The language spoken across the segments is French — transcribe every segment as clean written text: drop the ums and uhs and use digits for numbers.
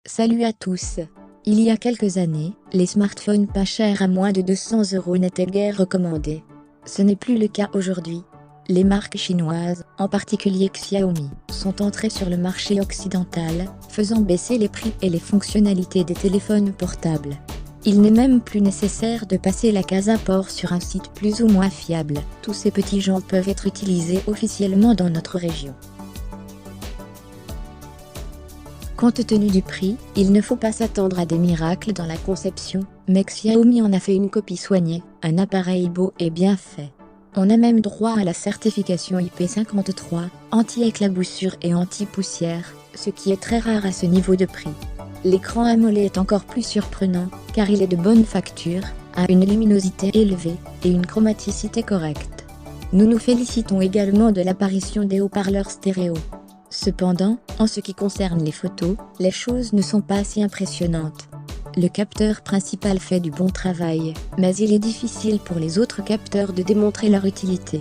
Salut à tous. Il y a quelques années, les smartphones pas chers à moins de 200 € n'étaient guère recommandés. Ce n'est plus le cas aujourd'hui. Les marques chinoises, en particulier Xiaomi, sont entrées sur le marché occidental, faisant baisser les prix et les fonctionnalités des téléphones portables. Il n'est même plus nécessaire de passer la case import sur un site plus ou moins fiable. Tous ces petits gens peuvent être utilisés officiellement dans notre région. Compte tenu du prix, il ne faut pas s'attendre à des miracles dans la conception, mais Xiaomi en a fait une copie soignée, un appareil beau et bien fait. On a même droit à la certification IP53, anti-éclaboussure et anti-poussière, ce qui est très rare à ce niveau de prix. L'écran AMOLED est encore plus surprenant, car il est de bonne facture, a une luminosité élevée et une chromaticité correcte. Nous nous félicitons également de l'apparition des haut-parleurs stéréo. Cependant, en ce qui concerne les photos, les choses ne sont pas si impressionnantes. Le capteur principal fait du bon travail, mais il est difficile pour les autres capteurs de démontrer leur utilité.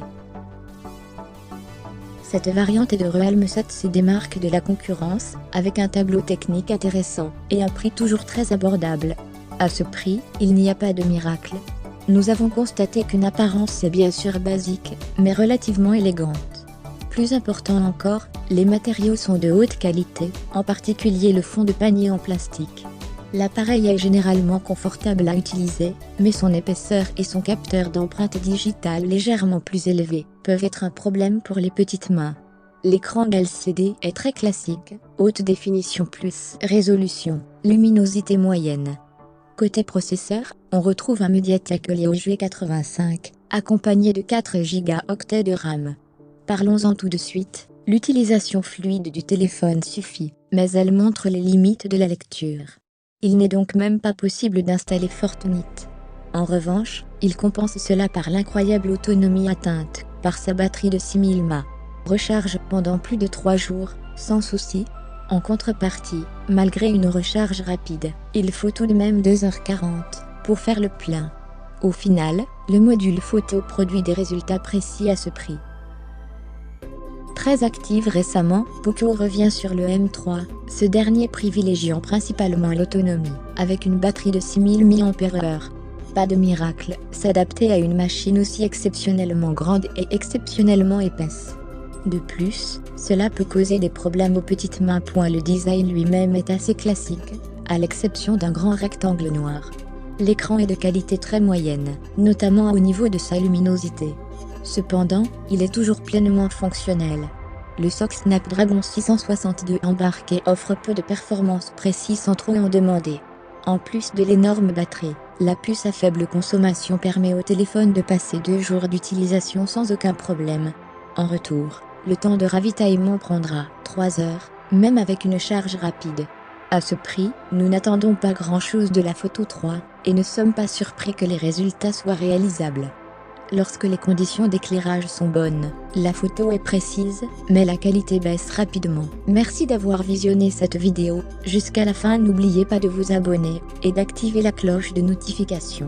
Cette variante de Realme 7 se démarque de la concurrence, avec un tableau technique intéressant, et un prix toujours très abordable. À ce prix, il n'y a pas de miracle. Nous avons constaté qu'une apparence est bien sûr basique, mais relativement élégante. Plus important encore, les matériaux sont de haute qualité, en particulier le fond de panier en plastique. L'appareil est généralement confortable à utiliser, mais son épaisseur et son capteur d'empreinte digitale légèrement plus élevé peuvent être un problème pour les petites mains. L'écran LCD est très classique, haute définition plus résolution, luminosité moyenne. Côté processeur, on retrouve un MediaTek Helio G85, accompagné de 4 Go de RAM. Parlons-en tout de suite, l'utilisation fluide du téléphone suffit, mais elle montre les limites de la lecture. Il n'est donc même pas possible d'installer Fortnite. En revanche, il compense cela par l'incroyable autonomie atteinte, par sa batterie de 6000 mAh. Recharge pendant plus de 3 jours, sans souci. En contrepartie, malgré une recharge rapide, il faut tout de même 2h40 pour faire le plein. Au final, le module photo produit des résultats précis à ce prix. Très active récemment, Poco revient sur le M3, ce dernier privilégiant principalement l'autonomie, avec une batterie de 6000 mAh. Pas de miracle, s'adapter à une machine aussi exceptionnellement grande et exceptionnellement épaisse. De plus, cela peut causer des problèmes aux petites mains. Le design lui-même est assez classique, à l'exception d'un grand rectangle noir. L'écran est de qualité très moyenne, notamment au niveau de sa luminosité. Cependant, il est toujours pleinement fonctionnel. Le SoC Snapdragon 662 embarqué offre peu de performances précises sans trop en demander. En plus de l'énorme batterie, la puce à faible consommation permet au téléphone de passer 2 jours d'utilisation sans aucun problème. En retour, le temps de ravitaillement prendra 3 heures, même avec une charge rapide. À ce prix, nous n'attendons pas grand-chose de la Photo 3, et ne sommes pas surpris que les résultats soient réalisables. Lorsque les conditions d'éclairage sont bonnes, la photo est précise, mais la qualité baisse rapidement. Merci d'avoir visionné cette vidéo. Jusqu'à la fin, n'oubliez pas de vous abonner et d'activer la cloche de notification.